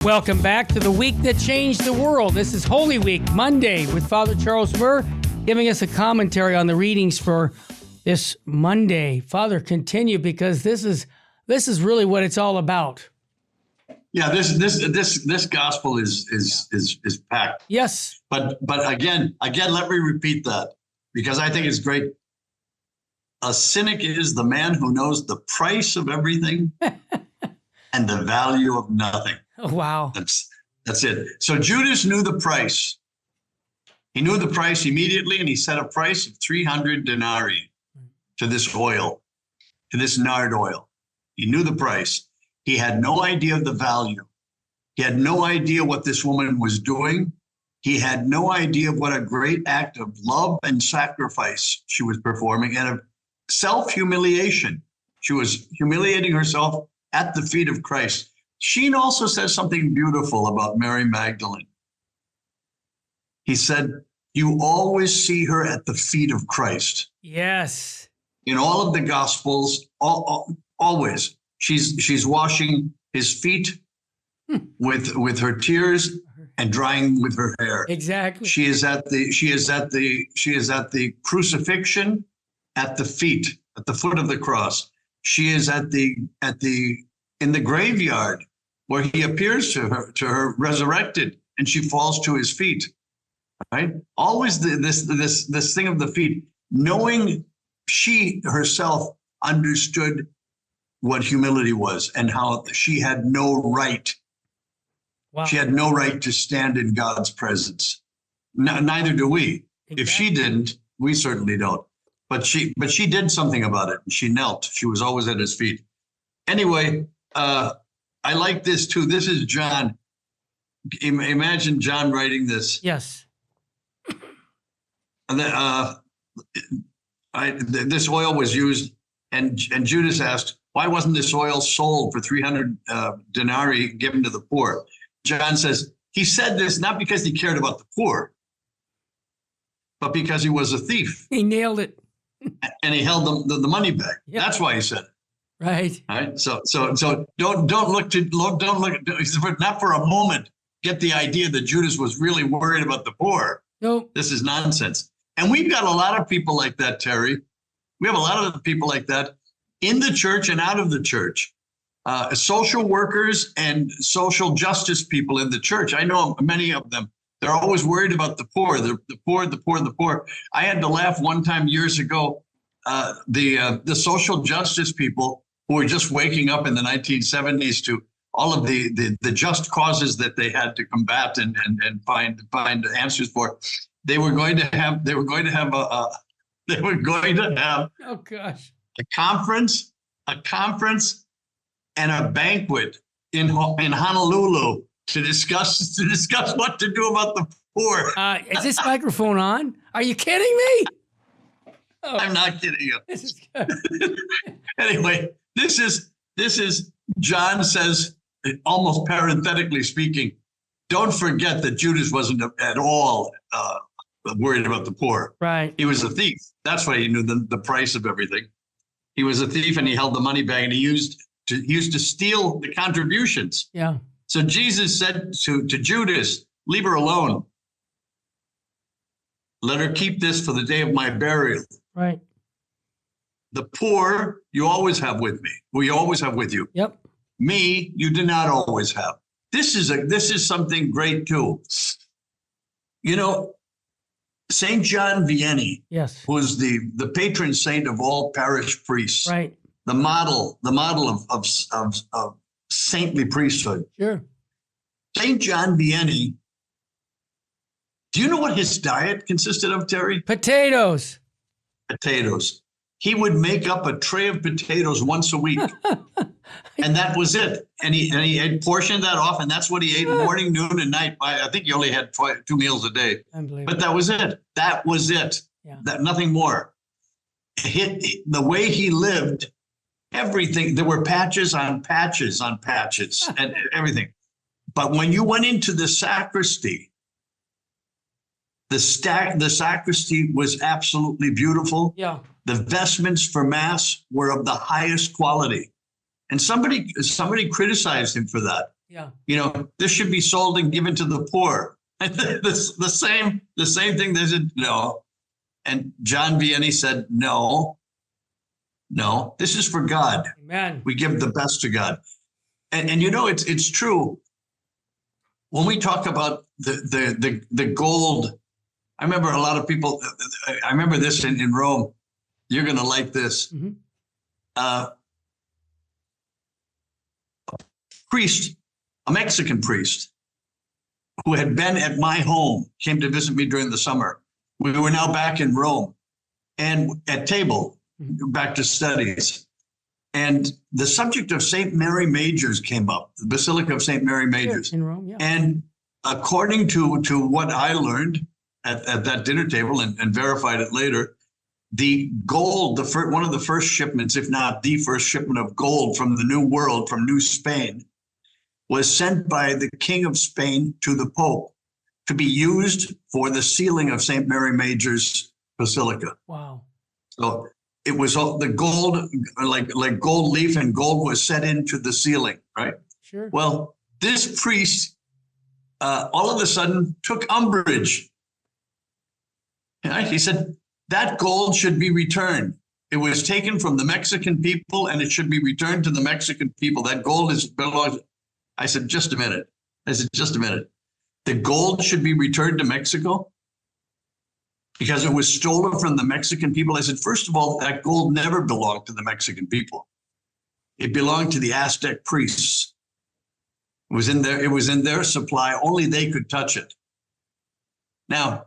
Welcome back to the week that changed the world. This is Holy Week, Monday, with Father Charles Murr giving us a commentary on the readings for this Monday. Father, continue, because this is really what it's all about. Yeah, this gospel is packed. Yes. But again, let me repeat that, because I think it's great. A cynic is the man who knows the price of everything and the value of nothing. Oh, wow. That's it. So Judas knew the price. He knew the price immediately, and he set a price of 300 denarii to this oil, to this nard oil. He knew the price. He had no idea of the value. He had no idea what this woman was doing. He had no idea of what a great act of love and sacrifice she was performing, and of self-humiliation. She was humiliating herself at the feet of Christ. Sheen also says something beautiful about Mary Magdalene. He said, you always see her at the feet of Christ. Yes. In all of the Gospels, always. She's washing his feet with her tears and drying with her hair. Exactly. She is at the crucifixion at the feet, at the foot of the cross. She is in the graveyard where he appears to her resurrected, and she falls to his feet. Right? Always this thing of the feet, knowing she herself understood what humility was and how she had no right. Wow. She had no right to stand in God's presence. Neither do we. Exactly. If she didn't, we certainly don't. But she did something about it. She knelt. She was always at his feet. Anyway, I like this too. This is John. Imagine John writing this. Yes. And then, this oil was used, and Judas asked, why wasn't this oil sold for 300 denarii given to the poor? John says, he said this not because he cared about the poor, but because he was a thief. He nailed it. And he held the money back. Yep. That's why he said it. Right. All right. So don't look not for a moment get the idea that Judas was really worried about the poor. Nope. This is nonsense. And we've got a lot of people like that, Terry. We have a lot of people like that in the church and out of the church. Social workers and social justice people in the church. I know many of them. They're always worried about the poor, the poor. I had to laugh one time years ago. The social justice people who were just waking up in the 1970s to all of the just causes that they had to combat and find answers for. They were going to have oh gosh, a conference and a banquet in Honolulu to discuss what to do about the poor. Is this microphone on? Are you kidding me? Oh, I'm not kidding you. This is good. Anyway, this is John says, almost parenthetically speaking, don't forget that Judas wasn't at all worried about the poor. Right. He was a thief. That's why he knew the price of everything. He was a thief, and he held the money bag, and he used to steal the contributions. Yeah. So Jesus said to Judas, leave her alone. Let her keep this for the day of my burial. Right. The poor you always have with me. We always have with you. Yep. Me, you do not always have. This is something great too. You know, Saint John Vianney, yes, was the patron saint of all parish priests. Right. The model of saintly priesthood. Sure. Saint John Vianney. Do you know what his diet consisted of, Terry? Potatoes. Potatoes. He would make up a tray of potatoes once a week. And that was it. And he ate portioned that off, and that's what he ate morning, noon, and night. I think he only had 2 meals a day. But that was it. That was it. Yeah. Nothing more. The way he lived, everything, there were patches on patches on patches and everything. But when you went into the sacristy, the sacristy was absolutely beautiful. Yeah. The vestments for Mass were of the highest quality. And somebody criticized him for that. Yeah. This should be sold and given to the poor. the same thing. They said no. And John Vianney said, no, this is for God. Amen. We give the best to God. And it's true. When we talk about the gold, I remember a lot of people, I remember this in Rome. You're going to like this. Mm-hmm. A Mexican priest who had been at my home, came to visit me during the summer. We were now back in Rome and at table, back to studies. And the subject of St. Mary Majors came up, the Basilica of St. Mary Majors. In Rome, yeah. And according to what I learned at that dinner table and verified it later, the gold, one of the first shipments, if not the first shipment of gold from the New World, from New Spain, was sent by the King of Spain to the Pope to be used for the sealing of St. Mary Major's Basilica. Wow. So it was all the gold, like gold leaf, and gold was set into the ceiling, right? Sure. Well, this priest all of a sudden took umbrage. Right? He said, that gold should be returned. It was taken from the Mexican people and it should be returned to the Mexican people. That gold belongs. I said, just a minute. The gold should be returned to Mexico because it was stolen from the Mexican people. I said, first of all, that gold never belonged to the Mexican people. It belonged to the Aztec priests. It was in their supply. Only they could touch it. Now,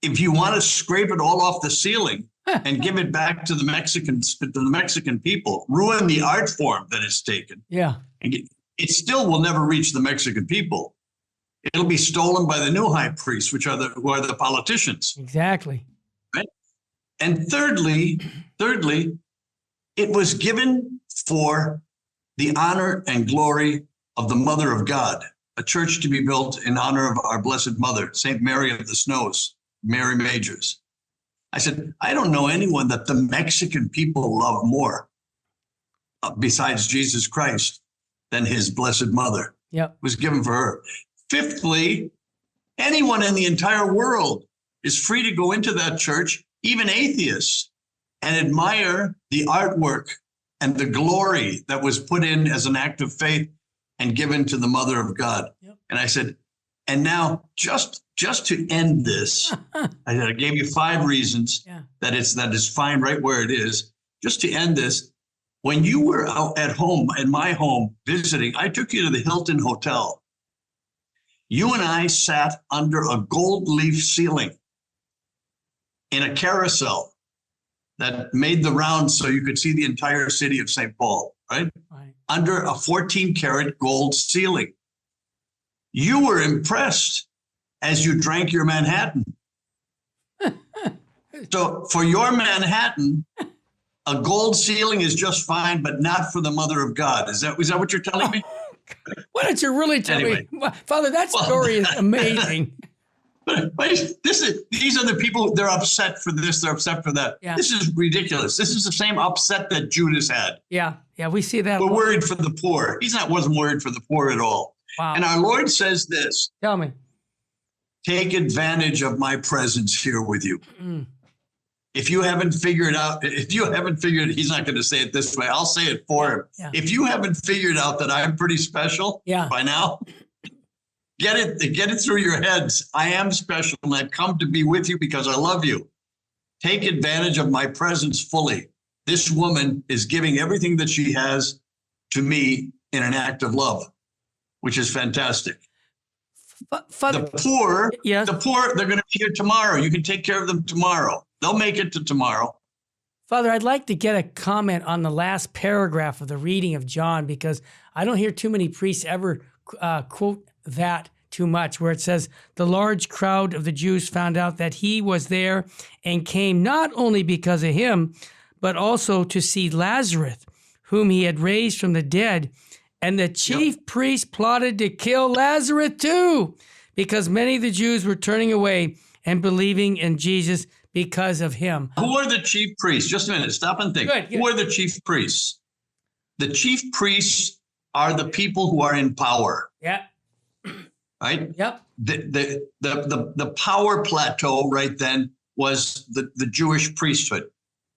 if you want to scrape it all off the ceiling and give it back to the Mexican people, ruin the art form that it's taken. Yeah. It still will never reach the Mexican people. It'll be stolen by the new high priests, who are the politicians. Exactly. Right? And thirdly, it was given for the honor and glory of the Mother of God, a church to be built in honor of our Blessed Mother, St. Mary of the Snows, Mary Majors. I said, I don't know anyone that the Mexican people love more besides Jesus Christ than his Blessed Mother. Yep. It was given for her. Fifthly, anyone in the entire world is free to go into that church, even atheists, and admire the artwork and the glory that was put in as an act of faith and given to the Mother of God. Yep. And I said, and now just to end this, I gave you 5 reasons that is fine right where it is. Just to end this, when you were out at home, in my home, visiting, I took you to the Hilton Hotel. You and I sat under a gold leaf ceiling in a carousel that made the rounds so you could see the entire city of St. Paul, right? Under a 14-karat gold ceiling. You were impressed as you drank your Manhattan. So for your Manhattan, a gold ceiling is just fine, but not for the Mother of God. Is that what you're telling me? Why don't you really tell me? Father, that story is amazing. But these are the people, they're upset for this, they're upset for that. Yeah. This is ridiculous. This is the same upset that Judas had. Yeah, we see that. We're worried for the poor. Wasn't worried for the poor at all. Wow. And our Lord says this. Tell me. Take advantage of my presence here with you. If you haven't figured he's not going to say it this way. I'll say it for him. Yeah. If you haven't figured out that I'm pretty special by now, get it through your heads. I am special and I've come to be with you because I love you. Take advantage of my presence fully. This woman is giving everything that she has to me in an act of love, which is fantastic. Father, the poor, they're going to be here tomorrow. You can take care of them tomorrow. They'll make it to tomorrow. Father, I'd like to get a comment on the last paragraph of the reading of John, because I don't hear too many priests ever quote that too much, where it says, the large crowd of the Jews found out that he was there and came not only because of him, but also to see Lazarus, whom he had raised from the dead. And the chief priest plotted to kill Lazarus too, because many of the Jews were turning away and believing in Jesus because of him. Who are the chief priests? Just a minute. Stop and think. Who are the chief priests? The chief priests are the people who are in power. Yeah. Right? Yep. The power plateau right then was the Jewish priesthood.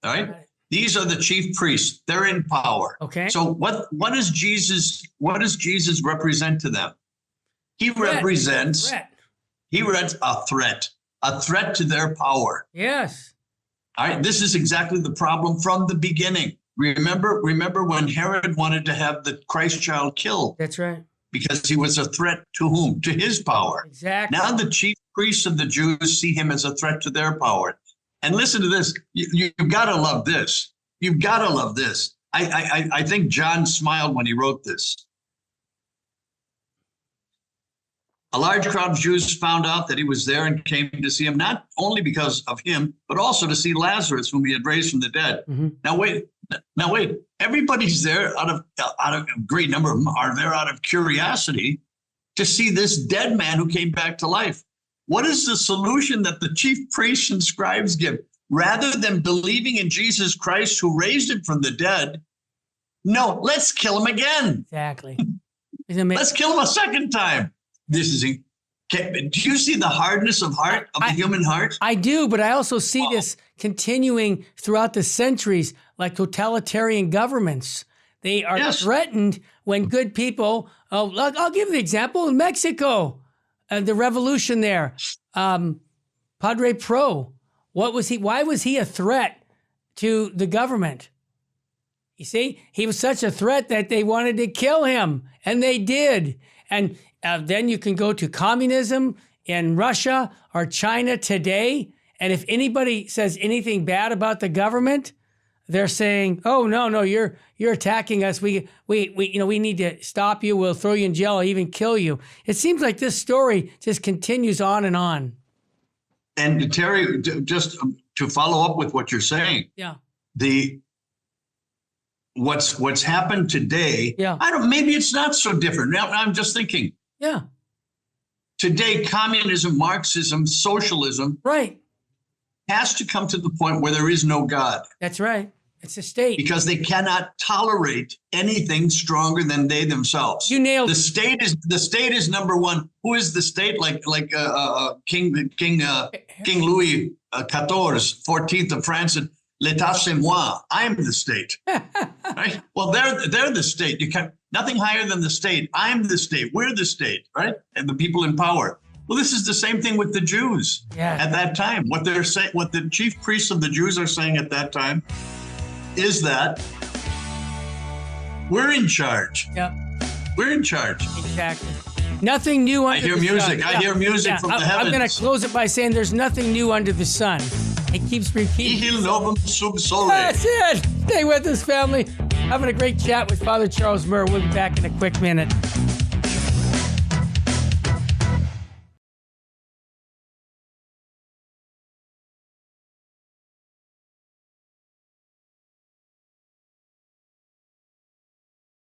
All right? These are the chief priests. They're in power. Okay. So what does Jesus represent to them? He represents a threat to their power. Yes. All right. This is exactly the problem from the beginning. Remember when Herod wanted to have the Christ child killed? That's right. Because he was a threat to whom? To his power. Exactly. Now the chief priests of the Jews see him as a threat to their power. And listen to this. You've got to love this. You've got to love this. I think John smiled when he wrote this. A large crowd of Jews found out that he was there and came to see him, not only because of him, but also to see Lazarus, whom he had raised from the dead. Mm-hmm. Now wait. Everybody's there out of a great number of them are there out of curiosity to see this dead man who came back to life. What is the solution that the chief priests and scribes give? Rather than believing in Jesus Christ who raised him from the dead, no, let's kill him again. Exactly. Let's kill him a second time. Do you see the hardness of heart of the human heart? I do, but I also see this continuing throughout the centuries, like totalitarian governments. They are threatened when good people. I'll give the example in Mexico, the revolution there. Padre Pro. What was he? Why was he a threat to the government? You see, he was such a threat that they wanted to kill him, and they did. And then you can go to communism in Russia or China today. And if anybody says anything bad about the government, they're saying, "Oh no, you're attacking us. We need to stop you. We'll throw you in jail or even kill you." It seems like this story just continues on and on. And Terry, just to follow up with what you're saying, what's happened today, maybe it's not so different. Now I'm just thinking. Yeah. Today, communism, Marxism, socialism has to come to the point where there is no God. That's right. It's a state. Because they cannot tolerate anything stronger than they themselves. You nailed the state is number one. Who is the state? Like King Louis XIV, 14th of France, and L'État c'est moi. I'm the state. Right? Well, they're the state. You can't. Nothing higher than the state. I'm the state. We're the state, right? And the people in power. Well, this is the same thing with the Jews at that time. What they're saying, what the chief priests of the Jews are saying at that time, is that we're in charge. Yep. We're in charge. Exactly. Nothing new under the sun. I hear music from the heavens. I'm going to close it by saying there's nothing new under the sun. It keeps repeating. Nihil novum sub sole. That's it. Stay with us, family. Having a great chat with Father Charles Murr. We'll be back in a quick minute.